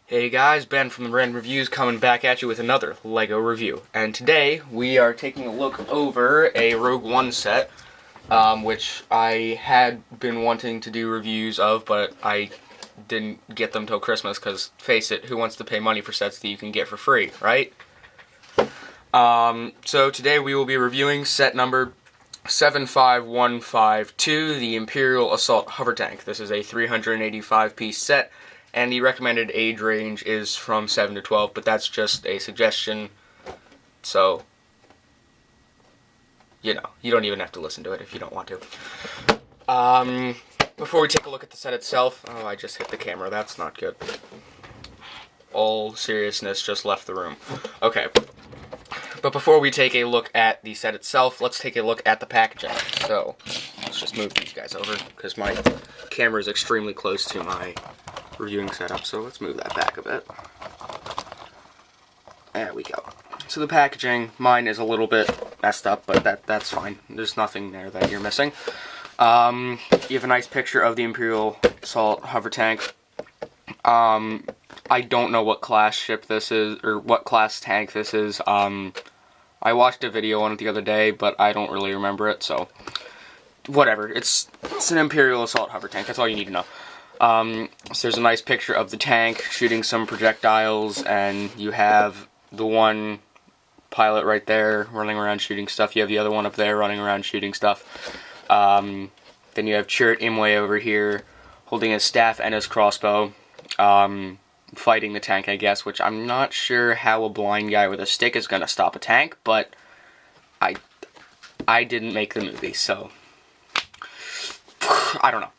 Hey guys, Ben from the Random Reviews coming back at you with another LEGO review. And today we are taking a look over a Rogue One set, which I had been wanting to do reviews of, but I didn't get them till Christmas, because face it, who wants to pay money for sets that you can get for free, right? So today we will be reviewing set number 75152, the Imperial Assault Hovertank. This is a 385-piece set, and the recommended age range is from 7 to 12, but that's just a suggestion, so, you know, you don't even have to listen to it if you don't want to. Before we take a look at the set itself, oh, I just hit the camera, that's not good. All seriousness just left the room. Okay. But before we take a look at the set itself, let's take a look at the packaging. So, let's just move these guys over, because my camera is extremely close to my reviewing setup, so let's move that back a bit. There we go. So the packaging, mine is a little bit messed up, but that's fine. There's nothing there that you're missing. You have a nice picture of the Imperial Assault Hovertank. I don't know what class ship this is, or what class tank this is. I watched a video on it the other day, but I don't really remember it, so whatever. It's an Imperial Assault Hovertank, that's all you need to know. So there's a nice picture of the tank shooting some projectiles, and you have the one pilot right there running around shooting stuff. You have the other one up there running around shooting stuff. Then you have Chirrut Imwe over here holding his staff and his crossbow, fighting the tank, I guess, which I'm not sure how a blind guy with a stick is going to stop a tank, but I didn't make the movie, so I don't know.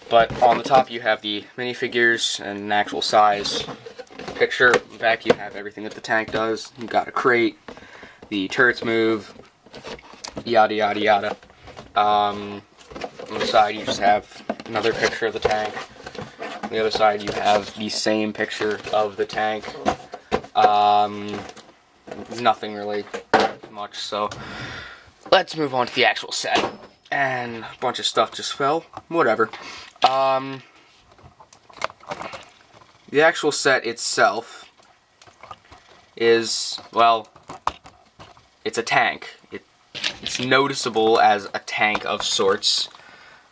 But on the top you have the minifigures and an actual size picture. Back you have everything that the tank does. You've got a crate, the turrets move, yada yada yada. On the side you just have another picture of the tank. On the other side you have the same picture of the tank. Nothing really much, so let's move on to the actual set. And a bunch of stuff just fell. Whatever. The actual set itself is, well, it's a tank. It's noticeable as a tank of sorts.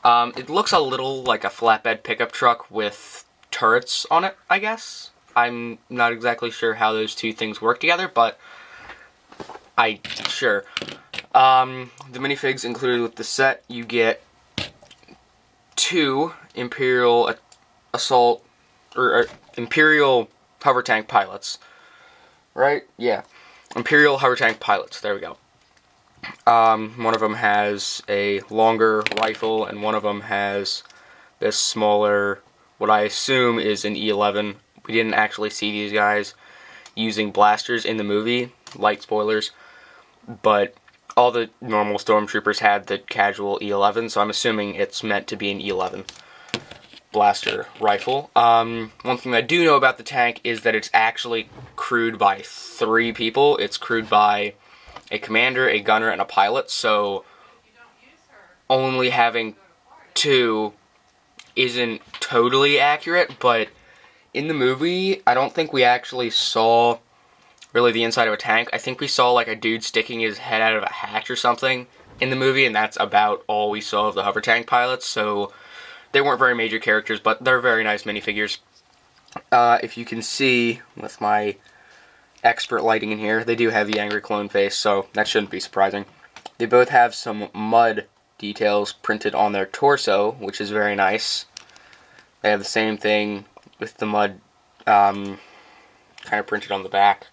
It looks a little like a flatbed pickup truck with turrets on it, I guess. I'm not exactly sure how those two things work together, but sure. The minifigs included with the set, you get 2 Imperial Assault, or Imperial Hovertank pilots. Right? Yeah. Imperial Hovertank pilots, there we go. One of them has a longer rifle, and one of them has this smaller, what I assume is an E11. We didn't actually see these guys using blasters in the movie, light spoilers, but all the normal stormtroopers had the casual E11, so I'm assuming it's meant to be an E11 blaster rifle. One thing I do know about the tank is that it's actually crewed by 3 people. It's crewed by a commander, a gunner, and a pilot, so only having 2 isn't totally accurate, but in the movie, I don't think we actually saw really the inside of a tank. I think we saw like a dude sticking his head out of a hatch or something in the movie, and that's about all we saw of the Hovertank pilots, so they weren't very major characters, but they're very nice minifigures. If you can see with my expert lighting in here, they do have the angry clone face, so that shouldn't be surprising. They both have some mud details printed on their torso, which is very nice. They have the same thing with the mud kind of printed on the back.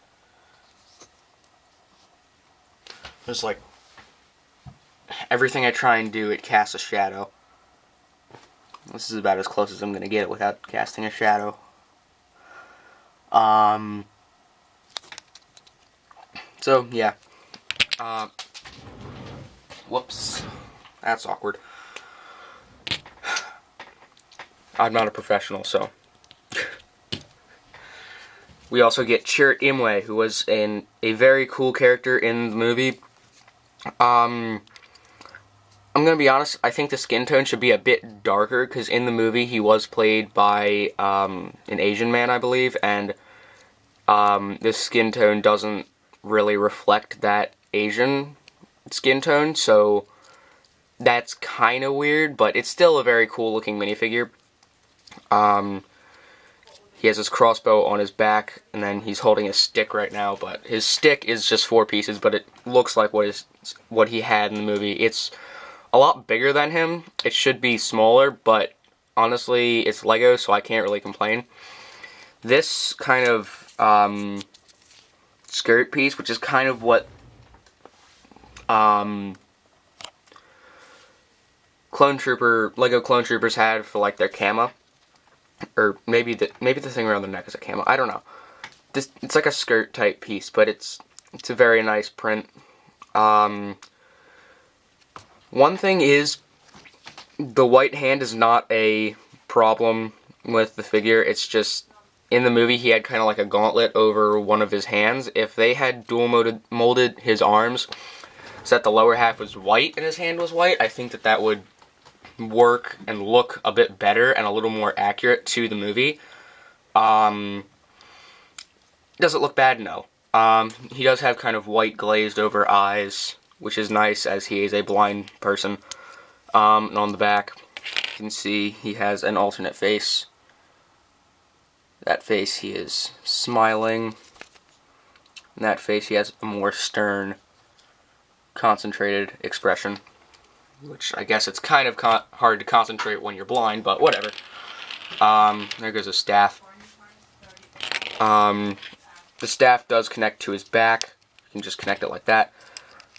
There's like everything I try and do, it casts a shadow. This is about as close as I'm going to get without casting a shadow. So, yeah. Whoops. That's awkward. I'm not a professional, so. We also get Chirrut Imwe, who was a very cool character in the movie. I'm gonna be honest, I think the skin tone should be a bit darker, because in the movie he was played by an Asian man, I believe, and this skin tone doesn't really reflect that Asian skin tone, so that's kind of weird, but it's still a very cool looking minifigure. He has his crossbow on his back, and then he's holding a stick right now, but his stick is just 4 pieces, but it looks like what he had in the movie. It's a lot bigger than him. It should be smaller, but honestly, it's Lego, so I can't really complain. This kind of skirt piece, which is kind of what Lego Clone Troopers had for like their camo, or maybe the thing around the neck is a camo. I don't know. It's like a skirt type piece, but it's a very nice print. One thing is, the white hand is not a problem with the figure. It's just, in the movie he had kind of like a gauntlet over one of his hands. If they had dual molded his arms so that the lower half was white and his hand was white, I think that would work and look a bit better and a little more accurate to the movie. Does it look bad? No. He does have kind of white glazed over eyes, which is nice as he is a blind person. And on the back, you can see he has an alternate face. That face, he is smiling. In that face, he has a more stern, concentrated expression, which I guess it's kind of hard to concentrate when you're blind, but whatever. There goes a staff. The staff does connect to his back. You can just connect it like that,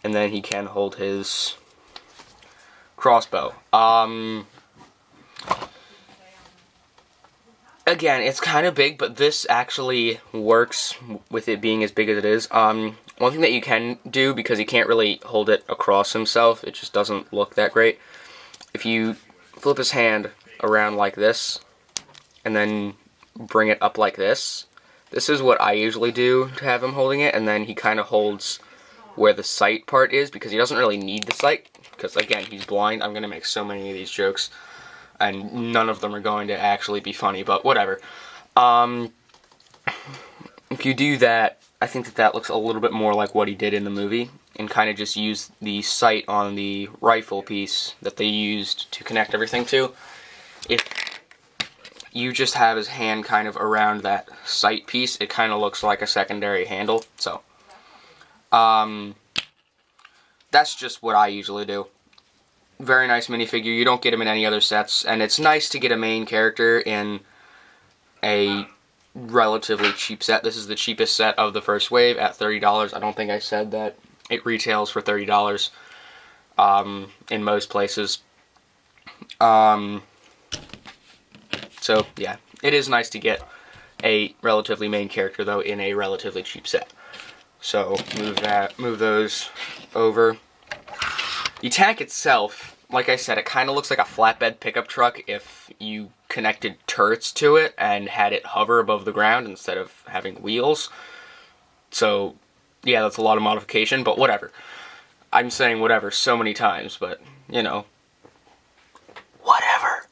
and then he can hold his crossbow. Again, it's kind of big, but this actually works with it being as big as it is. One thing that you can do, because he can't really hold it across himself, it just doesn't look that great. If you flip his hand around like this, and then bring it up like this, this is what I usually do to have him holding it, and then he kind of holds where the sight part is, because he doesn't really need the sight, because again, he's blind. I'm going to make so many of these jokes, and none of them are going to actually be funny, but whatever. If you do that, I think that looks a little bit more like what he did in the movie, and kind of just use the sight on the rifle piece that they used to connect everything to. If you just have his hand kind of around that sight piece, it kind of looks like a secondary handle, so that's just what I usually do. Very nice minifigure. You don't get him in any other sets, and it's nice to get a main character in a relatively cheap set. This is the cheapest set of the first wave at $30. I don't think I said that it retails for $30 in most places. So yeah, it is nice to get a relatively main character though in a relatively cheap set. So move those over. The tank itself, like I said, it kind of looks like a flatbed pickup truck if you connected turrets to it and had it hover above the ground instead of having wheels. So, yeah, that's a lot of modification, but whatever. I'm saying whatever so many times, but, you know, whatever.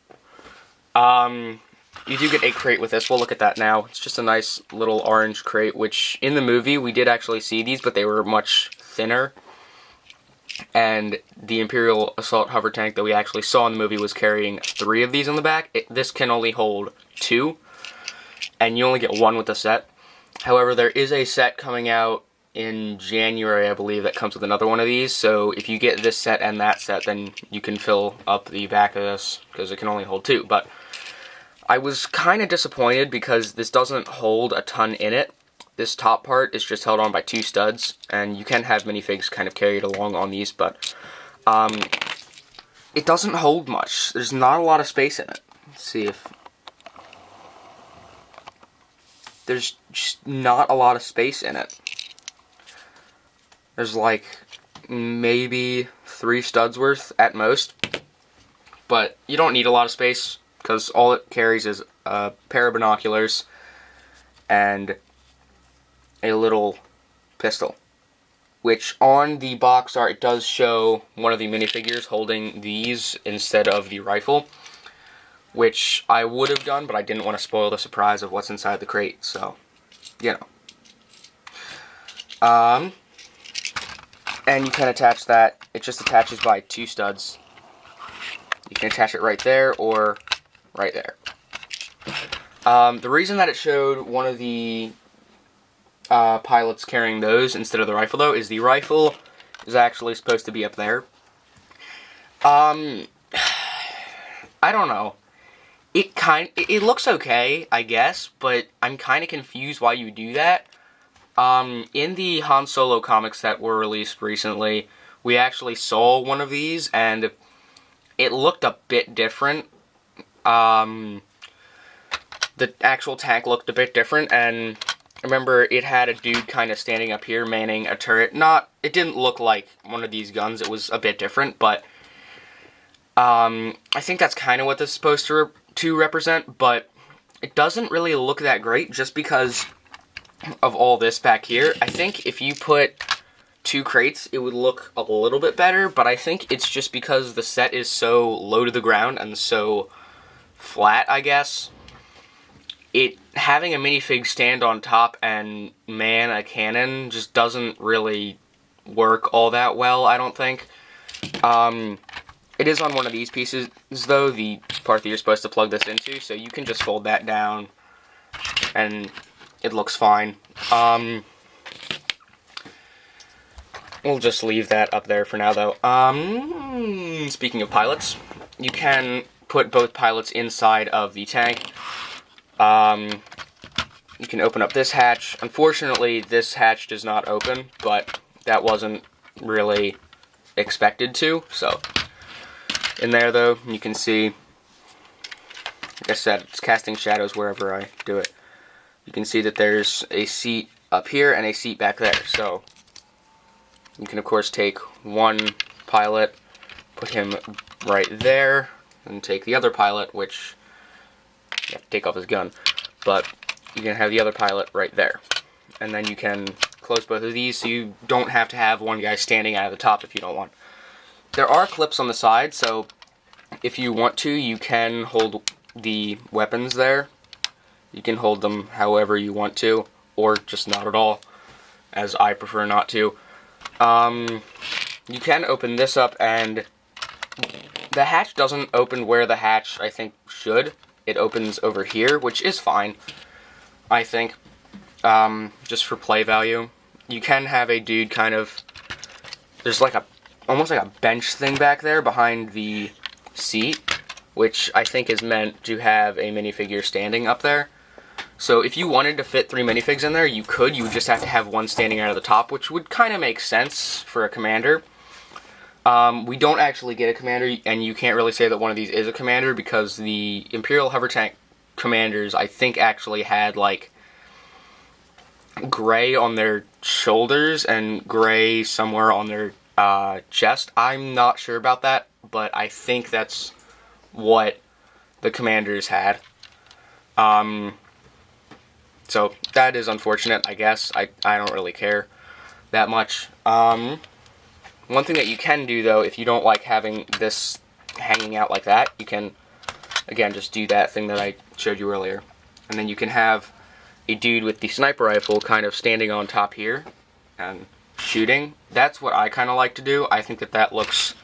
You do get a crate with this. We'll look at that now. It's just a nice little orange crate, which in the movie we did actually see these, but they were much thinner. And the Imperial Assault Hovertank that we actually saw in the movie was carrying 3 of these in the back. This can only hold 2, and you only get 1 with the set. However, there is a set coming out in January, I believe, that comes with another one of these. So if you get this set and that set, then you can fill up the back of this, because it can only hold 2. But I was kind of disappointed because this doesn't hold a ton in it. This top part is just held on by 2 studs, and you can have minifigs kind of carried along on these, but it doesn't hold much. There's not a lot of space in it. Let's see if... There's just not a lot of space in it. There's like maybe 3 studs worth at most, but you don't need a lot of space because all it carries is a pair of binoculars and a little pistol. which on the box art it does show one of the minifigures holding these instead of the rifle, which I would have done, but I didn't want to spoil the surprise of what's inside the crate, so, you know. And you can attach that. It just attaches by 2 studs. You can attach it right there or right there. The reason that it showed one of the pilots carrying those instead of the rifle, though, is the rifle is actually supposed to be up there. I don't know. It looks okay, I guess, but I'm kind of confused why you do that. In the Han Solo comics that were released recently, we actually saw one of these, and it looked a bit different. The actual tank looked a bit different, and remember, it had a dude kind of standing up here manning a turret. It didn't look like one of these guns, it was a bit different, but I think that's kind of what this is supposed to represent, but it doesn't really look that great just because of all this back here. I think if you put 2 crates, it would look a little bit better, but I think it's just because the set is so low to the ground and so flat, I guess. Having a minifig stand on top and man a cannon just doesn't really work all that well, I don't think. It is on one of these pieces, though, the part that you're supposed to plug this into, so you can just fold that down, and it looks fine. We'll just leave that up there for now, though. Speaking of pilots, you can put both pilots inside of the tank. You can open up this hatch. Unfortunately, this hatch does not open, but that wasn't really expected to, so in there, though, you can see, like I said, it's casting shadows wherever I do it. You can see that there's a seat up here and a seat back there, so you can, of course, take one pilot, put him right there, and take the other pilot, which you have to take off his gun, but you can have the other pilot right there. And then you can close both of these so you don't have to have one guy standing out of the top if you don't want. There are clips on the side, so if you want to, you can hold the weapons there. You can hold them however you want to, or just not at all, as I prefer not to. You can open this up, and the hatch doesn't open where the hatch, I think, should. It opens over here, which is fine, I think, just for play value. You can have a dude kind of, there's like almost like a bench thing back there behind the seat, which I think is meant to have a minifigure standing up there. So if you wanted to fit 3 minifigs in there, you could. You would just have to have one standing out of the top, which would kind of make sense for a commander. We don't actually get a commander, and you can't really say that one of these is a commander, because the Imperial Hovertank commanders, I think, actually had, like, gray on their shoulders and gray somewhere on their chest. I'm not sure about that, but I think that's what the commanders had. So that is unfortunate, I guess. I don't really care that much. One thing that you can do, though, if you don't like having this hanging out like that, you can, again, just do that thing that I showed you earlier. And then you can have a dude with the sniper rifle kind of standing on top here and shooting. That's what I kind of like to do. I think that that looks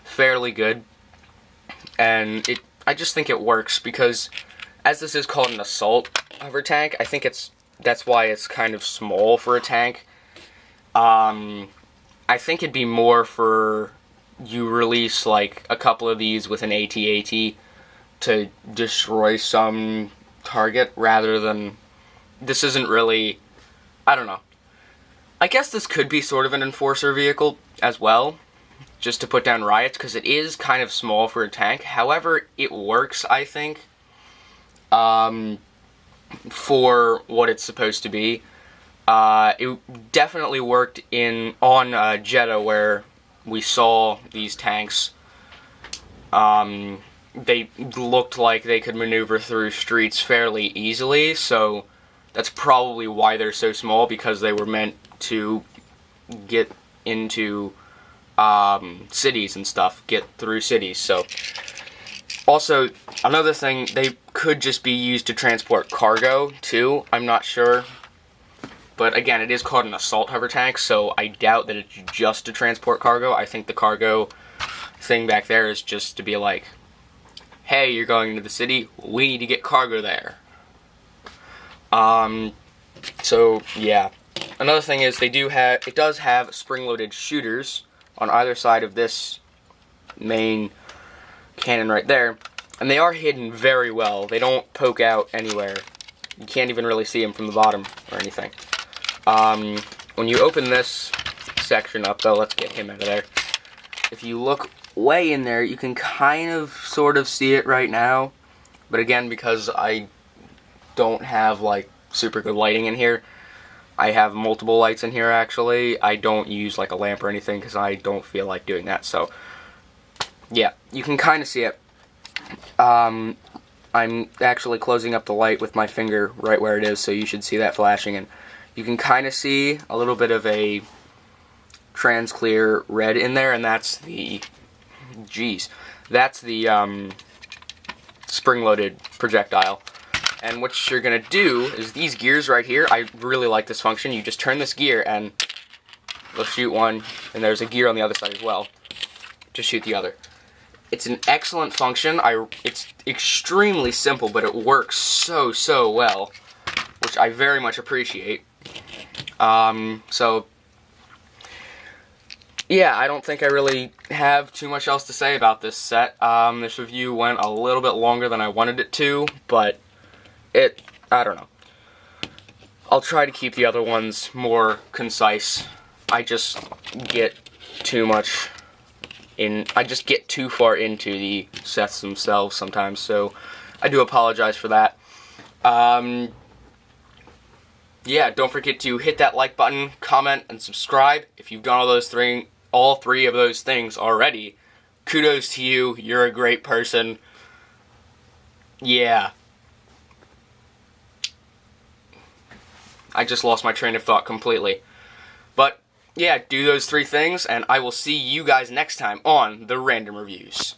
fairly good. And I just think it works because, as this is called an assault Hovertank, I think that's why it's kind of small for a tank. I think it'd be more for you release like a couple of these with an AT-AT to destroy some target rather than, this isn't really, I don't know. I guess this could be sort of an enforcer vehicle as well, just to put down riots, because it is kind of small for a tank. However, it works, I think, for what it's supposed to be. It definitely worked on Jeddah, where we saw these tanks. They looked like they could maneuver through streets fairly easily, so that's probably why they're so small, because they were meant to get into cities and stuff, get through cities. So, also, another thing, they could just be used to transport cargo, too. I'm not sure. But again, it is called an assault hover tank, so I doubt that it's just to transport cargo. I think the cargo thing back there is just to be like, hey, you're going into the city, we need to get cargo there. So, yeah. Another thing is, it does have spring-loaded shooters on either side of this main cannon right there, and they are hidden very well. They don't poke out anywhere. You can't even really see them from the bottom or anything. When you open this section up, though, let's get him out of there. If you look way in there, you can kind of, sort of see it right now. But again, because I don't have, like, super good lighting in here, I have multiple lights in here, actually. I don't use, like, a lamp or anything, because I don't feel like doing that. So, yeah, you can kind of see it. I'm actually closing up the light with my finger right where it is, so you should see that flashing. And you can kind of see a little bit of a trans-clear red in there, and that's the, that's the spring-loaded projectile. And what you're going to do is these gears right here, I really like this function. You just turn this gear and they'll shoot one, and there's a gear on the other side as well to shoot the other. It's an excellent function. It's extremely simple, but it works so well, which I very much appreciate. So, yeah, I don't think I really have too much else to say about this set. This review went a little bit longer than I wanted it to, but I don't know. I'll try to keep the other ones more concise. I just get too far into the sets themselves sometimes, so I do apologize for that. Yeah, don't forget to hit that like button, comment, and subscribe. If you've done all three of those things already, kudos to you. You're a great person. Yeah. I just lost my train of thought completely. But, yeah, do those three things, and I will see you guys next time on the Random Reviews.